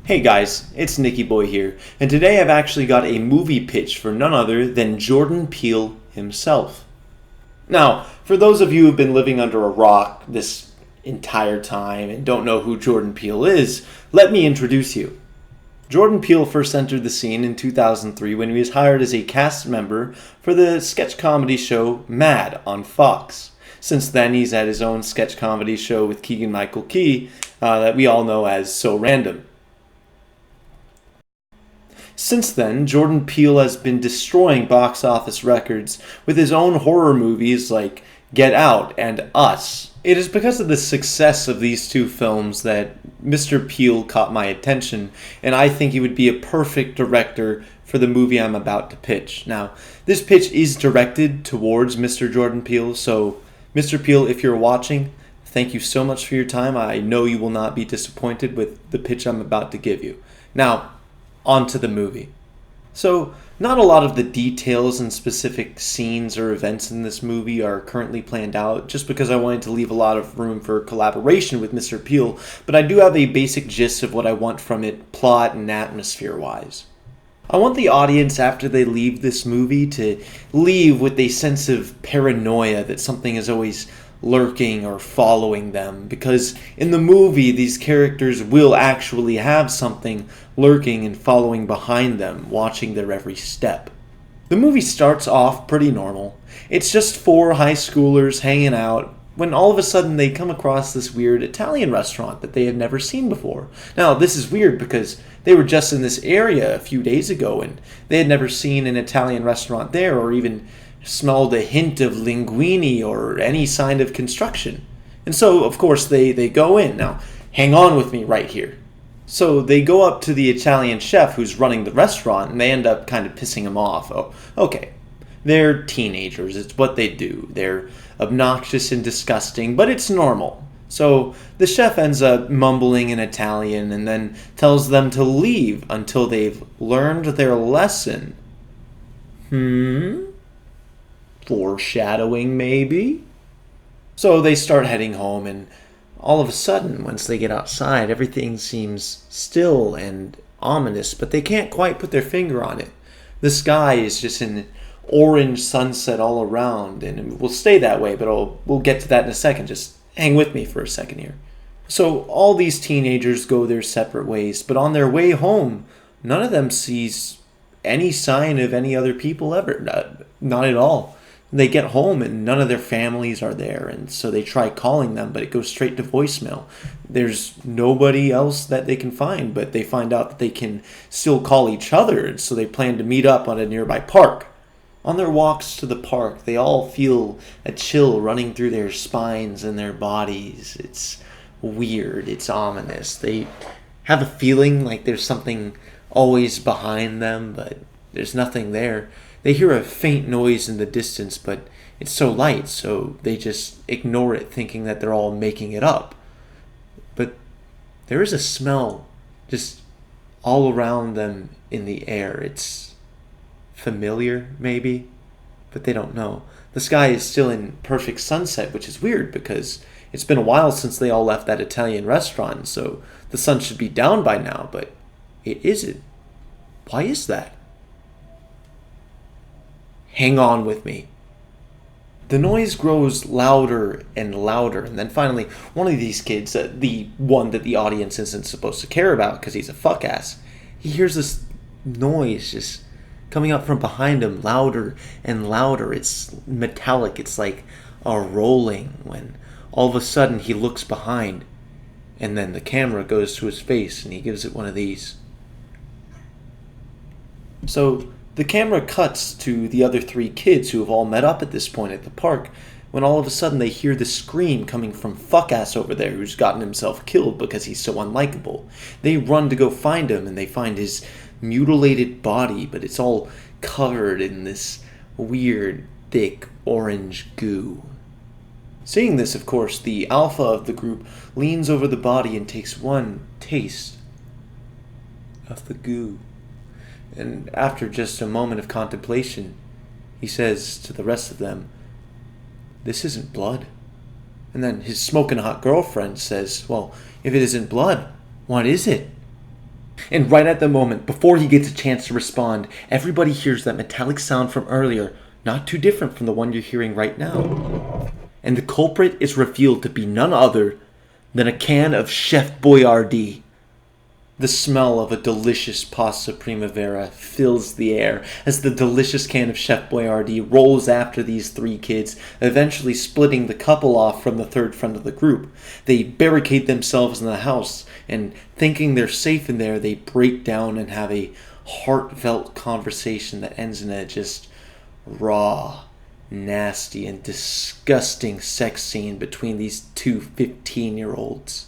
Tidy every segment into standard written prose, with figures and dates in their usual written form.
Hey guys, it's Nicky Boy here, and today I've actually got a movie pitch for none other than Jordan Peele himself. Now, for those of you who've been living under a rock this entire time and don't know who Jordan Peele is, let me introduce you. Jordan Peele first entered the scene in 2003 when he was hired as a cast member for the sketch comedy show Mad on Fox. Since then, he's had his own sketch comedy show with Keegan-Michael Key that we all know as So Random. Since then, Jordan Peele has been destroying box office records with his own horror movies like Get Out and Us. It is because of the success of these two films that Mr. Peele caught my attention, and I think he would be a perfect director for the movie I'm about to pitch. Now, this pitch is directed towards Mr. Jordan Peele, so Mr. Peele, if you're watching, thank you so much for your time. I know you will not be disappointed with the pitch I'm about to give you. Now, on to the movie. So, not a lot of the details and specific scenes or events in this movie are currently planned out, just because I wanted to leave a lot of room for collaboration with Mr. Peele, but I do have a basic gist of what I want from it, plot and atmosphere-wise. I want the audience, after they leave this movie, to leave with a sense of paranoia that something is always lurking or following them, because in the movie these characters will actually have something lurking and following behind them, watching their every step. The movie starts off pretty normal. It's just four high schoolers hanging out when all of a sudden they come across this weird Italian restaurant that they had never seen before. Now, this is weird because they were just in this area a few days ago and they had never seen an Italian restaurant there or even smelled a hint of linguine or any sign of construction. And so, of course, they go in. Now, hang on with me right here. So they go up to the Italian chef who's running the restaurant, and they end up kind of pissing him off. Oh, okay. They're teenagers. It's what they do. They're obnoxious and disgusting, but it's normal. So the chef ends up mumbling in Italian and then tells them to leave until they've learned their lesson. Foreshadowing, maybe? So they start heading home, and all of a sudden, once they get outside, everything seems still and ominous, but they can't quite put their finger on it. The sky is just an orange sunset all around, and it will stay that way, but we'll get to that in a second. Just hang with me for a second here. So all these teenagers go their separate ways, but on their way home, none of them sees any sign of any other people ever. Not at all. They get home and none of their families are there, and so they try calling them, but it goes straight to voicemail. There's nobody else that they can find, but they find out that they can still call each other, and so they plan to meet up on a nearby park. On their walks to the park, they all feel a chill running through their spines and their bodies. It's weird, it's ominous. They have a feeling like there's something always behind them, but there's nothing there. They hear a faint noise in the distance, but it's so light, so they just ignore it, thinking that they're all making it up. But there is a smell just all around them in the air. It's familiar, maybe, but they don't know. The sky is still in perfect sunset, which is weird because it's been a while since they all left that Italian restaurant, so the sun should be down by now, but it isn't. Why is that? Hang on with me. The noise grows louder and louder, and then finally, one of these kids, the one that the audience isn't supposed to care about because he's a fuck ass, he hears this noise just coming up from behind him, louder and louder. It's metallic. It's like a rolling when all of a sudden he looks behind, and then the camera goes to his face, and he gives it one of these. So the camera cuts to the other three kids who have all met up at this point at the park, when all of a sudden they hear the scream coming from fuck-ass over there who's gotten himself killed because he's so unlikable. They run to go find him, and they find his mutilated body, but it's all covered in this weird, thick, orange goo. Seeing this, of course, the alpha of the group leans over the body and takes one taste of the goo. And after just a moment of contemplation, he says to the rest of them, "This isn't blood." And then his smoking hot girlfriend says, "Well, if it isn't blood, what is it?" And right at the moment, before he gets a chance to respond, everybody hears that metallic sound from earlier, not too different from the one you're hearing right now. And the culprit is revealed to be none other than a can of Chef Boyardee. The smell of a delicious pasta primavera fills the air as the delicious can of Chef Boyardee rolls after these three kids, eventually splitting the couple off from the third friend of the group. They barricade themselves in the house, and thinking they're safe in there, they break down and have a heartfelt conversation that ends in a just raw, nasty, and disgusting sex scene between these two 15-year-olds.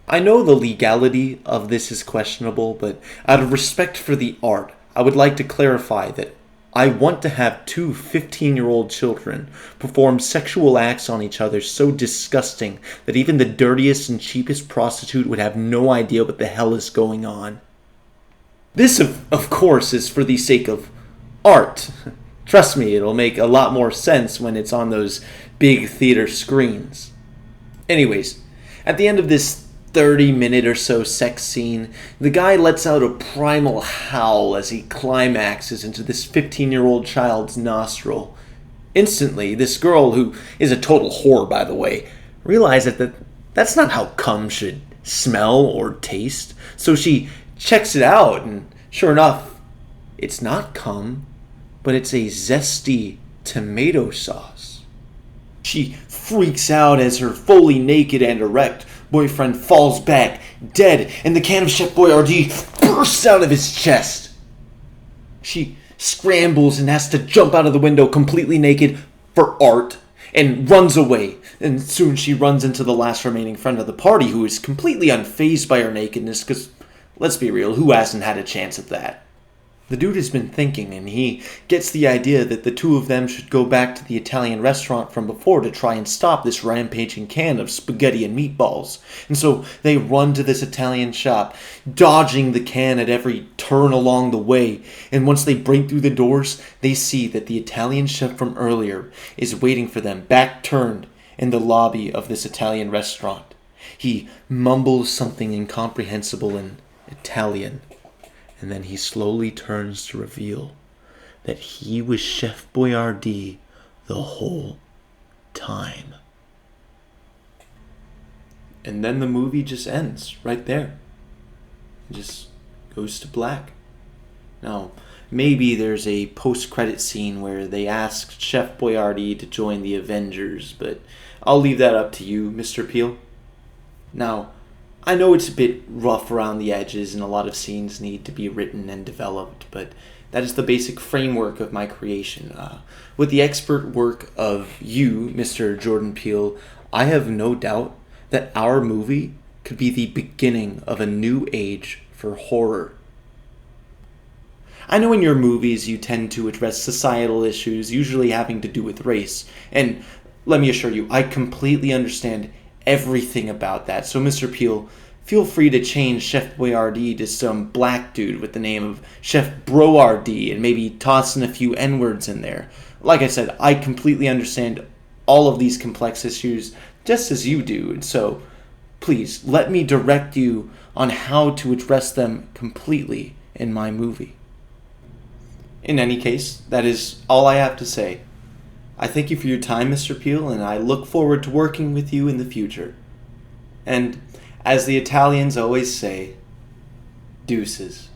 I know the legality of this is questionable, but out of respect for the art, I would like to clarify that I want to have two 15-year-old children perform sexual acts on each other so disgusting that even the dirtiest and cheapest prostitute would have no idea what the hell is going on. This, of course, is for the sake of art. Trust me, it'll make a lot more sense when it's on those big theater screens. Anyways, at the end of this 30-minute or so sex scene, the guy lets out a primal howl as he climaxes into this 15-year-old child's nostril. Instantly, this girl, who is a total whore by the way, realizes that that's not how cum should smell or taste. So she checks it out, and sure enough, it's not cum, but it's a zesty tomato sauce. She freaks out as her fully naked and erect boyfriend falls back, dead, and the can of Chef Boyardee bursts out of his chest. She scrambles and has to jump out of the window completely naked for art and runs away. And soon she runs into the last remaining friend of the party, who is completely unfazed by her nakedness, because, let's be real, who hasn't had a chance at that? The dude has been thinking, and he gets the idea that the two of them should go back to the Italian restaurant from before to try and stop this rampaging can of spaghetti and meatballs. And so they run to this Italian shop, dodging the can at every turn along the way. And once they break through the doors, they see that the Italian chef from earlier is waiting for them, back turned, in the lobby of this Italian restaurant. He mumbles something incomprehensible in Italian. And then he slowly turns to reveal that he was Chef Boyardee the whole time. And then the movie just ends right there. It just goes to black. Now, maybe there's a post-credit scene where they ask Chef Boyardee to join the Avengers, but I'll leave that up to you, Mr. Peele. Now, I know it's a bit rough around the edges and a lot of scenes need to be written and developed, but that is the basic framework of my creation. With the expert work of you, Mr. Jordan Peele, I have no doubt that our movie could be the beginning of a new age for horror. I know in your movies you tend to address societal issues, usually having to do with race, and let me assure you, I completely understand everything about that. So Mr. Peele, feel free to change Chef Boyardee to some black dude with the name of Chef Broardee and maybe toss in a few N-words in there. Like I said, I completely understand all of these complex issues just as you do, and so please let me direct you on how to address them completely in my movie. In any case, that is all I have to say. I thank you for your time, Mr. Peele, and I look forward to working with you in the future. And, as the Italians always say, deuces.